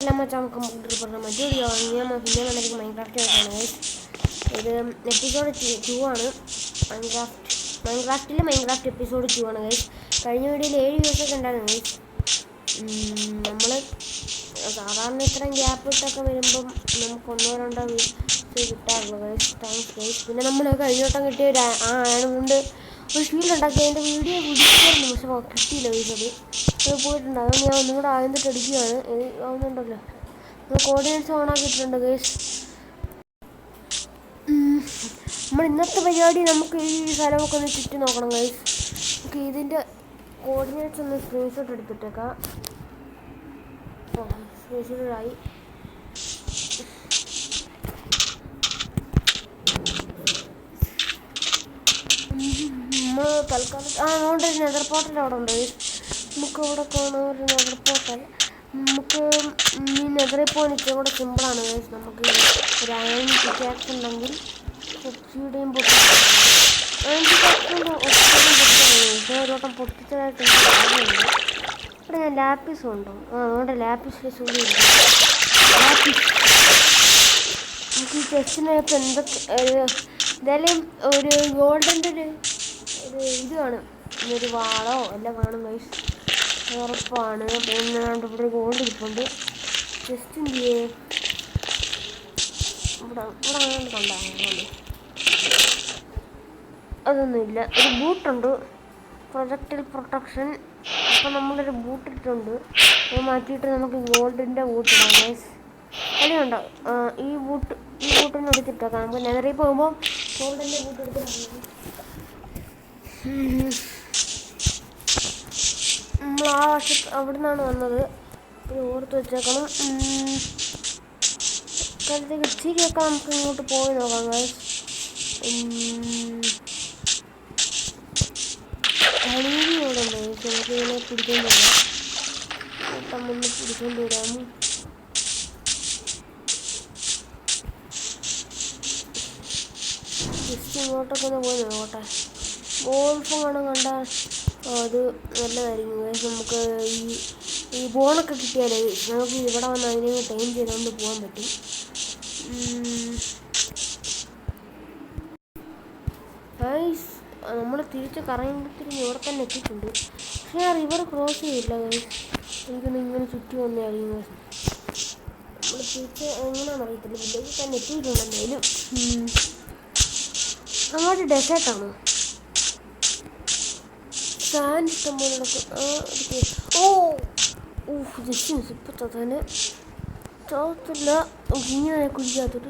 നമുക്ക് മൈൻക്രാഫ്റ്റ് കളിക്കാണ്. ഇത് എപ്പിസോഡ് 2 ആണ്. മൈൻക്രാഫ്റ്റ് എപ്പിസോഡ് 2 ആണ് ഗൈസ്. കഴിഞ്ഞ വീഡിയോയിൽ 7 വ്യൂസൊക്കെ ഉണ്ടായിരുന്നു ഗൈസ്. നമ്മൾ സാധാരണ ഇത്രയും ഗ്യാപ്പ് ഇട്ടൊക്കെ വരുമ്പം നമുക്ക് 1-2 വ്യൂസ് കിട്ടാറുള്ളൂ ഗൈസ്. Thanks guys. പിന്നെ നമ്മൾ കഴിഞ്ഞ വട്ടം കിട്ടിയ ആണ് കൊണ്ട് ഒരു ഷീൽഡ് ഉണ്ടാക്കി അതിൻ്റെ വീഡിയോ പിടിച്ചായിരുന്നു, പക്ഷെ കിട്ടിയില്ല ഗൈസ്. അത് പോയിട്ടുണ്ട്. അതുകൊണ്ട് ഞാൻ ഒന്നും കൂടെ ആദ്യമായിട്ട് എടുക്കുകയാണ്. ആവുന്നുണ്ടല്ലോ, കോർഡിനേറ്റ്സ് ഓണാക്കിയിട്ടുണ്ട് ഗൈസ്. നമ്മൾ ഇന്നത്തെ പരിപാടി നമുക്ക് ഈ സ്ഥലമൊക്കെ ഒന്ന് ചുറ്റി നോക്കണം ഗൈസ്. നമുക്ക് ഇതിൻ്റെ കോർഡിനേറ്റ്സ് ഒന്ന് സ്ക്രീൻഷോട്ട് എടുത്തിട്ടേക്കാം. സ്ക്രീൻഷോട്ടായി. നമ്മൾ തൽക്കാലം അതുകൊണ്ട് ഒരു നെതർ പോർട്ടൽ അവിടെ ഉണ്ട് ഗൈസ്. നമുക്ക് ഇവിടെ കാണാൻ ഒരു നെതർ പോർട്ടൽ. നമുക്ക് ഈ നെതറിൽ പോകാൻ ഇച്ചിരി കൂടെ സിമ്പിളാണ് ഗൈസ്. നമുക്ക് ഒരു അയൺ പിക്കാക്സ് ഉണ്ടെങ്കിൽ ഒക്സിയുടെയും ഒരുവട്ടം പൊട്ടിച്ചതായിട്ട് ഓർമ്മയുണ്ട്. ഇവിടെ ഞാൻ ലാപ്പിസും ഉണ്ടോ? അതുകൊണ്ട് ലാപ്പിസിൽ സൂര്യ ലാപ്പിസ്. നമുക്ക് ഈ ചെസ്റ്റിനകത്ത് എന്തൊക്കെ എന്തായാലും ഒരു ഗോൾഡിൻ്റെ ഒരു ഇത് കാണും, ഒരു വാളോ എല്ലാം കാണും ഗൈസ്, ഉറപ്പാണ്. പിന്നെ ഇവിടെ ഗോൾഡ് ഇരിപ്പുണ്ട്. ചെസ്റ്റ് എന്ത് ചെയ്യേ ഇവിടെ അങ്ങനെ കണ്ടാകുന്നുണ്ട്. അതൊന്നുമില്ല. ഒരു ബൂട്ടുണ്ട്, പ്രൊജക്റ്റിൽ പ്രൊട്ടക്ഷൻ. അപ്പം നമ്മളൊരു ബൂട്ട് ഇട്ടുണ്ട്. അത് മാറ്റിയിട്ട് നമുക്ക് ഗോൾഡിൻ്റെ ബൂട്ട് ഇടാം ഗൈസ്. അതിലുണ്ടോ ഈ ബൂട്ടിന് എടുത്തിട്ടേക്കാം. നമുക്ക് നെതറിൽ പോകുമ്പോൾ ഗോൾഡിൻ്റെ ബൂട്ട് എടുത്തിട്ടുണ്ട്. നമ്മൾ ആ വശത്ത് അവിടെ നിന്നാണ് വന്നത്. ഇത് ഓർത്ത് വെച്ചേക്കണം. സ്ഥലത്തേക്ക് ഇച്ചിരിയൊക്കെ നമുക്ക് ഇങ്ങോട്ട് പോയി നോക്കാം ഗൈസ്. ഹണീബിയോടെ ഉണ്ട് ഗൈസ്. നമുക്ക് ഇതിനെ പിടിക്കേണ്ടി വരാം. മുന്നേ പിടിക്കേണ്ടി വരാമോ? ജസ്റ്റ് ഇങ്ങോട്ടൊക്കെ ഒന്ന് പോയി നോക്കട്ടെ. ഗോൾഫ് വേണം കണ്ടാൽ അത് നല്ലതായിരിക്കും ഗൈസ്. നമുക്ക് ഈ ബോണൊക്കെ കിട്ടിയാലേ നമുക്ക് ഇവിടെ വന്ന് അതിനെ ടൈം ചെയ്തുകൊണ്ട് പോകാൻ പറ്റും. ഗൈസ് നമ്മൾ തിരിച്ച് കറങ്ങുമ്പോഴത്തേക്കും ഇവിടെ തന്നെ എത്തിയിട്ടുണ്ട്. പക്ഷേ ആ റിവർ ക്രോസ് ചെയ്യില്ല ഗൈസ്. എനിക്കൊന്ന് ഇങ്ങനെ ചുറ്റി വന്നതായിരിക്കും ഗൈസ്. നമ്മൾ തിരിച്ച് എങ്ങനെയാണെന്ന് അറിയത്തില്ല. വില്ലേജിൽ തന്നെ എത്തിയിട്ടുണ്ട്. എന്തായാലും അങ്ങോട്ട് ഡെസേർട്ടാണോ? സാൻഡ് ഇഷ്ടംപോലെ ജസ്റ്റ് ഇപ്പം തന്നെ ചോത്തില്ല. ഇങ്ങനെ കുടിക്കാത്തത്.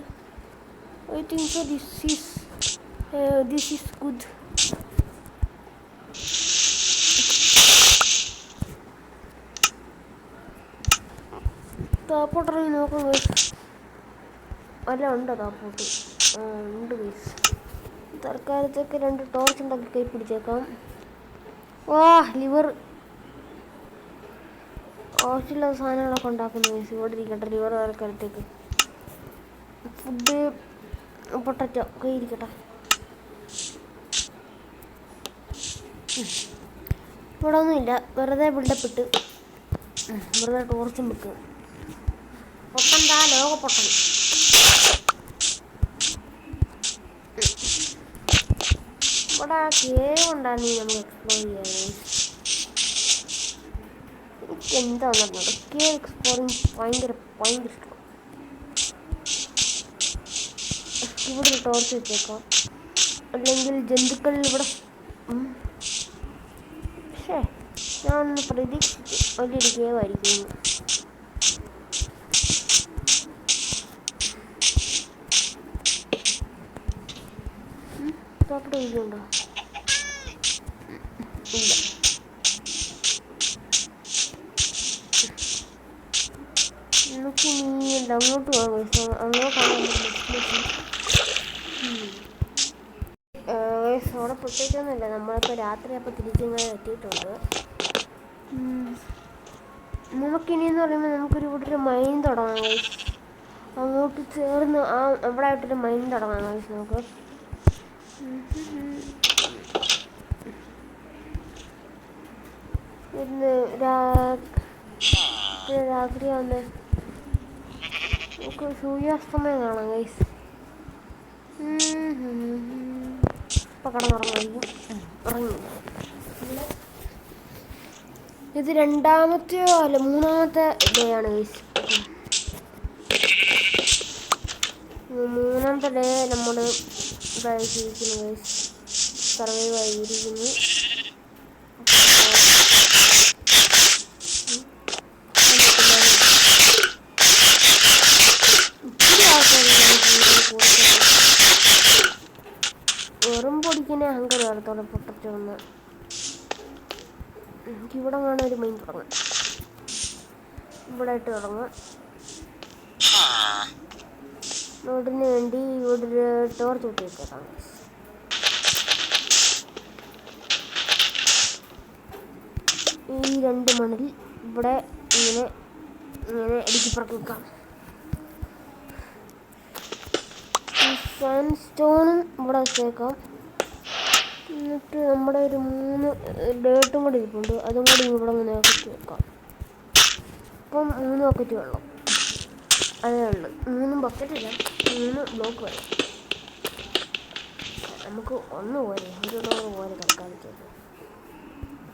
I think so this is good. താപ്പോട്ടിറങ്ങി നോക്കാം ഗൈസ്. അല്ല ഉണ്ടോ താപ്പോട്ട്? ഉണ്ട് ഗൈസ്. തൽക്കാലത്തേക്ക് 2 ടോർച്ച് ഉണ്ടാക്കി കൈ പിടിച്ചേക്കാം. ലിവർ ആവശ്യമുള്ള സാധനങ്ങളൊക്കെ ഉണ്ടാക്കുന്നു ഗൈസ്. ഇവിടെ ഇരിക്കട്ടെ ലിവർ. തൽക്കാലത്തേക്ക് ഫുഡ് പൊട്ടറ്റോ കൈ ഇരിക്കട്ടെ. ഇവിടെ ഒന്നുമില്ല, വെറുതെ ബിൽഡപ്പ് ഇട്ട് വെറുതെ ടോർച്ചും വെക്കുക. പൊട്ടന്താ ലോക പൊട്ടൻ. ഇവിടെ കേവ് ഉണ്ടായിരുന്നെങ്കിൽ നമുക്ക് എക്സ്പ്ലോർ ചെയ്യാം. എനിക്ക് എന്താണ് പറഞ്ഞത്, കേവ് എക്സ്പ്ലോറിങ് ഭയങ്കര ഇഷ്ടമാണ്. ഇവിടെ ഒരു ടോർച്ച് വെച്ചേക്കാം. അല്ലെങ്കിൽ ജന്തുക്കൾ ഇവിടെ. പക്ഷേ ഞാൻ പ്രതീക്ഷിച്ചു വലിയൊരു കേവ് ആയിരിക്കും. തോട്ടം ഇരിക്കുന്നുണ്ടോ? ഇല്ല. നമുക്ക് ഇനി അങ്ങോട്ട് പോകാം. അങ്ങോട്ടാണ് അവിടെ പ്രത്യേകിച്ചൊന്നുമില്ല. നമ്മളിപ്പോൾ രാത്രി അപ്പോൾ തിരിച്ചിങ്ങനെ എത്തിയിട്ടുണ്ട്. നമുക്കിനിയെന്ന് പറയുമ്പോൾ നമുക്കൊരു ഇവിടെ ഒരു മൈൻ തുടങ്ങാം ഗൈസ്. അങ്ങോട്ട് ചേർന്ന് അവിടെ ആയിട്ടൊരു മൈൻ തുടങ്ങാം ഗൈസ്. നമുക്ക് ഇന്ന് രാത്രി വന്ന് നമുക്ക് സൂര്യാസ്തമയം കാണാം ഗൈസ്. ഇപ്പം കിടന്നുറങ്ങായിരിക്കും. ഉറങ്ങി. ഇത് രണ്ടാമത്തെയോ അല്ല മൂന്നാമത്തെ ഡേ ആണ് ഗൈസ്. മൂന്നാമത്തെ ഡേ നമ്മൾ ഇതായിരിക്കുന്നു ഗൈസ്. സർവൈവ് ആയിരിക്കുന്നു. വെറും പൊടിക്കുന്ന അഹങ്കാരത്തോടെ പൊട്ടച്ചു വന്ന് എനിക്കിവിടെ വേണം ഒരു മൈൻ തുടങ്ങാം. ഇവിടെ ആയിട്ട് തുടങ്ങാം. നോട്ടിന് വേണ്ടി ഇവിടെ ഒരു ടോർച്ച് കൂട്ടി വെച്ചേക്കാം. ഈ 2 മണിൽ ഇവിടെ ഇങ്ങനെ ഇടുക്കി പറക്കി വെക്കാം. സാൻഡ് സ്റ്റോണും ഇവിടെ വെച്ചേക്കാം. എന്നിട്ട് നമ്മുടെ ഒരു 3 ഡേർട്ടും കൂടി ഇരിപ്പുണ്ട്. അതും കൂടി ഇവിടെ ഇങ്ങനെ വെച്ച് വെക്കാം. ഇപ്പം 3 ബക്കറ്റ് വെള്ളം അതേ ഉള്ളു. 3 ബക്കറ്റില്ല, 3 ബ്ലോക്ക് വെള്ളം. നമുക്ക് ഒന്ന് പോലെ ഒരു ഡോറ് പോലെ തൽക്കാലത്തേക്ക്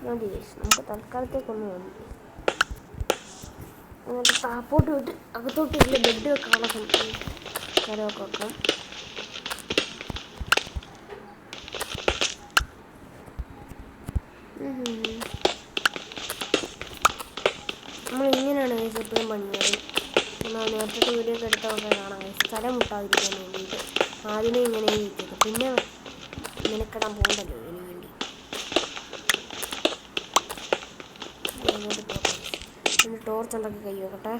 മതി. നമുക്ക് തൽക്കാലത്തേക്കൊന്ന് മതി. എന്നിട്ട് താപ്പോട്ട് വിട്ട് അകത്തോട്ട് വലിയ ബെഡ് വെക്കാനുള്ള സ്ഥലമൊക്കെ വെക്കാം. നമ്മൾ ഇങ്ങനെയാണ് ഗൈസ് എപ്പോഴും പണിയാറ്. നമ്മൾ നേരത്തെ വീഡിയോ ഒക്കെ എടുത്തൊക്കെ കാണാം. സ്ഥലം മുട്ടാതിരിക്കാൻ വേണ്ടിയിട്ട് ആദ്യമേ ഇങ്ങനെ ഇരിക്കും. പിന്നെ നിനക്കിടാൻ പോകണ്ടല്ലോ ഇതിന് വേണ്ടി. പിന്നെ ടോർച്ച് ഉണ്ടാക്കി കൈ വെക്കട്ടെ.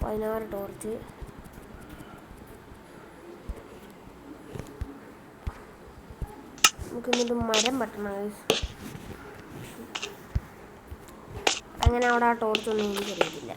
16 ടോർച്ച്. നമുക്ക് എന്നിട്ട് മരം വെട്ടണം ഗൈസ്. അങ്ങനെ അവിടെ ആ ടോർച്ചൊന്നും എനിക്കറിയത്തില്ല.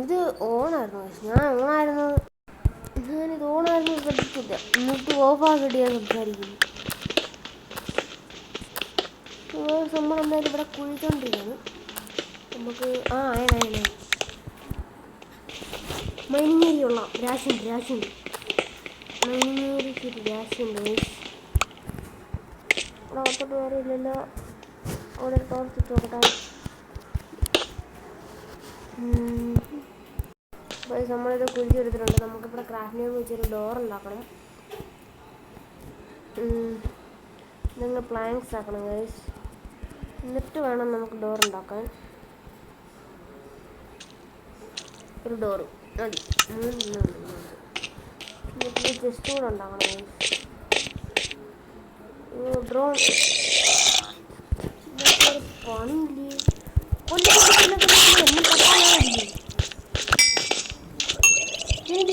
ഇത് ഓണായിരുന്നു. ഞാനിത് ഓണായിരുന്നു ശ്രദ്ധിച്ചില്ല. എന്നിട്ട് ഓഫാക്കിയിട്ട് ഞാൻ സംസാരിക്കുന്നു. നമ്മളെന്തായാലും ഇവിടെ കുഴിച്ചോണ്ടിരിക്കുന്നു. നമുക്ക് മൈനിങ് ഏരിയ ഉള്ള രാശുണ്ട്. മൈനിങ് ഏരിയക്ക് രാശുണ്ട്. ഇവിടെ അകത്തോട്ട് വേറെ ഇല്ലല്ലോ. അവിടെ ഒരു ടോർച്ച് ഇട്ട് നോക്കട്ടെ. നമ്മളിത് കുഴിച്ചെടുത്തിട്ടുണ്ട്. നമുക്കിവിടെ ക്രാഫ്റ്റിനെ വെച്ചൊരു ഡോർ ഉണ്ടാക്കണം. നിങ്ങൾ പ്ലാങ്ക്സ് ആക്കണം ഗൈസ്. എന്നിട്ട് വേണം നമുക്ക് ഡോർ ഉണ്ടാക്കാൻ. ഒരു ഡോറ് മതി. എന്നിട്ട് ജസ്റ്റ് കൂടെ ഉണ്ടാക്കണം ഗൈസ്. ഡ്രോൺ പണിയില്ലേ.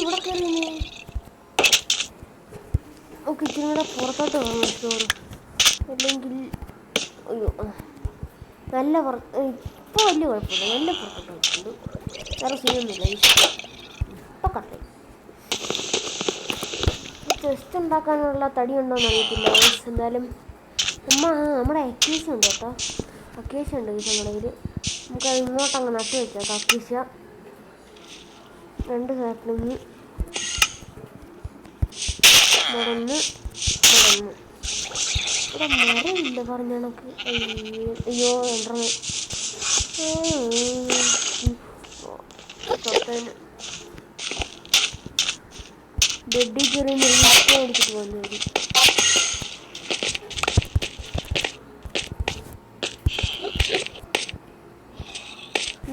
ഇവിടെ കയറിയേ. ഓക്കെ, ഇച്ചിരി കൂടെ പുറത്തോട്ട് വേണം സ്റ്റോർ. അല്ലെങ്കിൽ അയ്യോ നല്ല ഇപ്പോൾ വലിയ കുഴപ്പമില്ല. നല്ല പുറത്തോട്ട് വെച്ചിട്ടുണ്ട്. വേറെ സീനൊന്നുമില്ല. ഇപ്പോൾ കട്ടെ ചെസ്റ്റ് ഉണ്ടാക്കാനുള്ള തടി ഉണ്ടോയെന്ന് അറിയത്തില്ല. എന്തായാലും നമ്മുടെ അക്വേഷ്യ ഉണ്ട് കേട്ടോ. അക്വേഷ്യ ഉണ്ട് ഈ നമ്മുടെ കയ്യിൽ. നമുക്കത് ഇങ്ങോട്ടങ്ങ് നട്ട് വെച്ചേക്കാം. അക്വേഷ്യ 2 സാപ്ലിങ് മുടന്ന്. ഇവിടെ മരമില്ല പറഞ്ഞ കണക്ക്. അയ്യോ എൻ്റെന്ന് ബെഡിൽ കയറി അടിച്ചിട്ട് വന്നു വരും.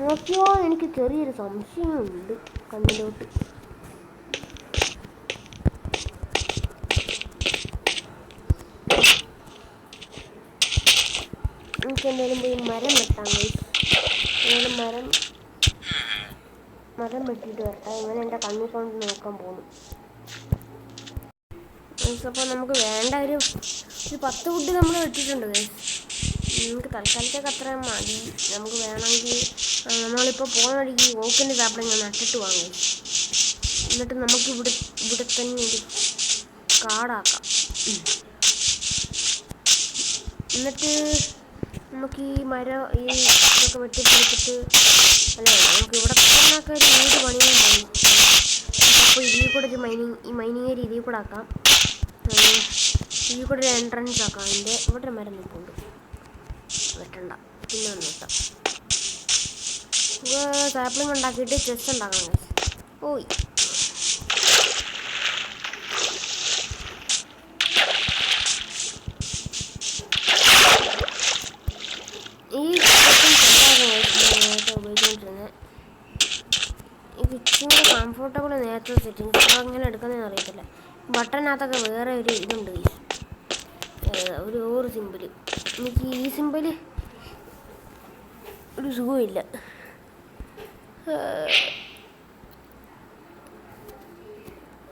നോക്കിയോ, എനിക്ക് ചെറിയൊരു സംശയമുണ്ട് കണ്ണിലോട്ട്. നമുക്ക് എന്തായാലും പോയി മരം വെട്ടാൻ പോയി. മരം മരം വെട്ടിയിട്ട് വരട്ടെ. ഇവൻ എൻ്റെ കണ്ണിൽ കൊണ്ട് നോക്കാൻ പോകുന്നു. അപ്പോൾ നമുക്ക് വേണ്ട ഒരു 10 വുഡ് നമ്മൾ വെട്ടിയിട്ടുണ്ട്. നമുക്ക് തൽക്കാലത്തേക്ക് അത്ര മതി. നമുക്ക് വേണമെങ്കിൽ നമ്മളിപ്പോൾ പോകുന്ന വഴിക്ക് ഓക്കിൻ്റെ സാപ്പിളിങ് നട്ടിട്ട് വാങ്ങും. എന്നിട്ട് നമുക്ക് ഇവിടെ തന്നെ ഒരു കാടാക്കാം. എന്നിട്ട് നമുക്ക് ഈ മരം ഇതൊക്കെ വെട്ടിപ്പിടിച്ചിട്ട് അല്ലേ നമുക്ക് ഇവിടെ തന്നെ ഒരു വീട് പണിയാൻ പോയി. അപ്പോൾ ഇതിൽ കൂടെ ഒരു മൈനിങ് ഏരിയ ഇതിൽ കൂടെ ആക്കാം. ഇതിൽ കൂടെ ഒരു എൻട്രൻസ് ആക്കാം. അതിൻ്റെ ഇവിടെ ഒരു മരം നിൽപ്പുണ്ട്. വെട്ടണ്ട, പിന്നെ ഒന്ന് വെട്ടാം. നമുക്ക് സാപ്ലിങ് ഉണ്ടാക്കിയിട്ട് ചെസ്റ്റ് ഉണ്ടാക്കണം. ഓയ് ഈ നേരത്തെ ഉപയോഗിച്ചുകൊണ്ടിരുന്നത് ഇത് ഇച്ചിരി കംഫർട്ടബിൾ നേരത്തെ സെറ്റിങ്സ് അങ്ങനെ എടുക്കുന്നതെന്ന് അറിയത്തില്ല. ബട്ടനകത്തൊക്കെ വേറെ ഒരു ഇതുണ്ട്, ഒരു സിമ്പിള്. എനിക്ക് ഈ സിമ്പിള് ഒരു സുഖമില്ല.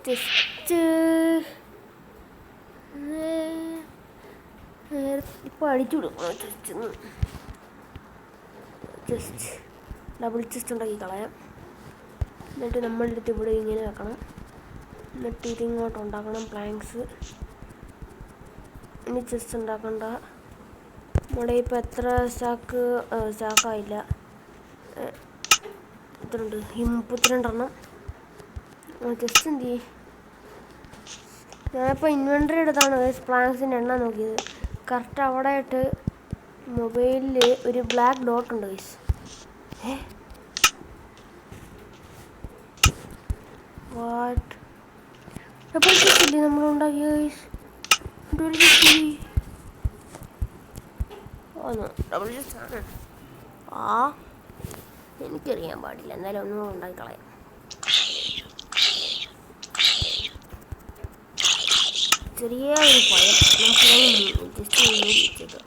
ജസ്റ്റ് ഇപ്പോൾ അടിച്ചു വിടും. ജസ്റ്റ് ഡബിൾ ചെസ്റ്റ് ഉണ്ടാക്കി കളയാം. എന്നിട്ട് നമ്മളുടെ അടുത്ത് ഇവിടെ ഇങ്ങനെ വെക്കണം. എന്നിട്ട് ഇതിങ്ങോട്ട് ഉണ്ടാക്കണം പ്ലാങ്ക്സ്. ഇനി ചെസ്റ്റ് ഉണ്ടാക്കണ്ട. നമ്മുടെ ഇപ്പോൾ എത്ര സ്റ്റാക്കായില്ല, എത്ര ഉണ്ട്? 32 എണ്ണം. ചെസ്റ്റ് എന്ത് ചെയ്യും? ഞാനിപ്പോൾ ഇൻവെൻറ്ററി എടുത്താണ് പ്ലാങ്ക്സിൻ്റെ എണ്ണം നോക്കിയത്. കറക്റ്റ് അവിടെ ആയിട്ട് മൊബൈലിൽ ഒരു ബ്ലാക്ക് ഡോട്ട് ഉണ്ട് ഗൈസ്. വാട്ട് ഡബിൾ ചെസ്റ്റ് നമ്മളുണ്ടാക്കിയ ഗൈസ്. ഡബിൾ ചെസ്റ്റ് ആണ്. എനിക്കറിയാൻ പാടില്ല. എന്തായാലും ഒന്നും ഉണ്ടാക്കി കളയാം. ചെറിയ ഒരു ഭയം നമുക്ക് ജസ്റ്റ് വെച്ചത്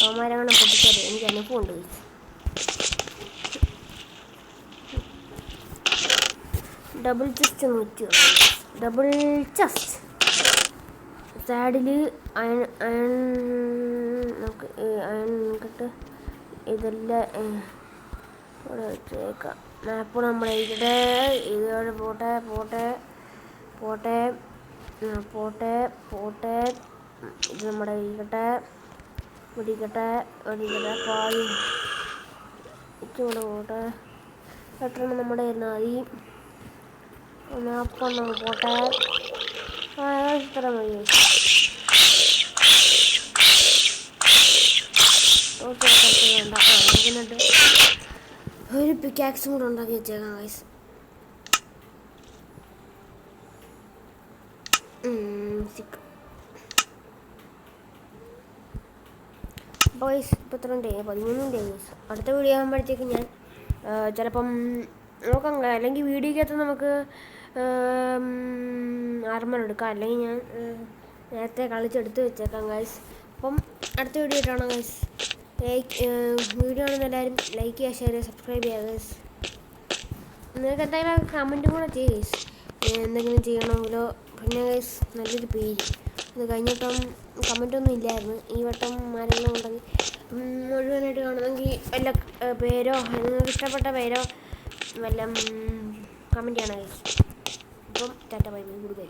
അവന്മാരങ്ങനെ പൊട്ടിച്ചത് എനിക്ക് അനുഭവമുണ്ട്. Double chest 100. ഡബിൾ ചെസ്റ്റ് സൈഡിൽ നമുക്ക് അയൺ കിട്ട് ഇതെല്ലാം ഇവിടെ വെച്ചേക്കാം. മാപ്പ് നമ്മുടെ ഇവിടെ ഇതോടെ പോട്ടെ ഇത് നമ്മുടെ ഇരിക്കട്ടെ പാൽ ഇച്ചുകൂടെ പോട്ടെ. പെട്ടെന്ന് നമ്മുടെ മതി. മാപ്പ് പോട്ടെ. ഇത്ര മതി. എന്നിട്ട് ഒരു പിക്കാക്സും കൂടെ ഉണ്ടാക്കി വെച്ചേക്കാം ഗൈസ്. അപ്പോൾ ഗൈസ് ഇപ്പോൾ എത്ര ഡേ 13 ഗൈസ്. അടുത്ത വീഡിയോ ആകുമ്പോഴത്തേക്ക് ഞാൻ ചിലപ്പം നോക്കാം. അല്ലെങ്കിൽ വീഡിയോക്കകത്ത് നമുക്ക് ആർമർ എടുക്കാം. അല്ലെങ്കിൽ ഞാൻ നേരത്തെ കളിച്ചെടുത്ത് വെച്ചേക്കാം ഗൈസ്. അപ്പം അടുത്ത വീഡിയോ ആയിട്ടാണ് ഗൈസ്. വീഡിയോ ആണെന്ന് എല്ലാവരും ലൈക്ക് ചെയ്യുക, ഷെയർ ചെയ്യുക, സബ്സ്ക്രൈബ് ചെയ്യുക ഗൈസ്. നിങ്ങൾക്ക് എന്തായാലും കമൻറ്റും കൂടെ ചെയ്യുക ഗൈസ്. എന്തെങ്കിലും ചെയ്യണമെങ്കിലോ. പിന്നെ ഗൈസ് നല്ലൊരു പേര്. ഇത് കഴിഞ്ഞിട്ടും കമൻറ്റൊന്നും ഇല്ലായിരുന്നു. ഈ വട്ടം ആരെങ്കിലും ഉണ്ടെങ്കിൽ മുഴുവനായിട്ട് കാണുമെങ്കിൽ വല്ല പേരോ നിങ്ങൾക്ക് ഇഷ്ടപ്പെട്ട പേരോ വല്ല കമൻറ്റ് ചെയ്യണം ഗൈസ്. അപ്പം Tata bye bye good bye.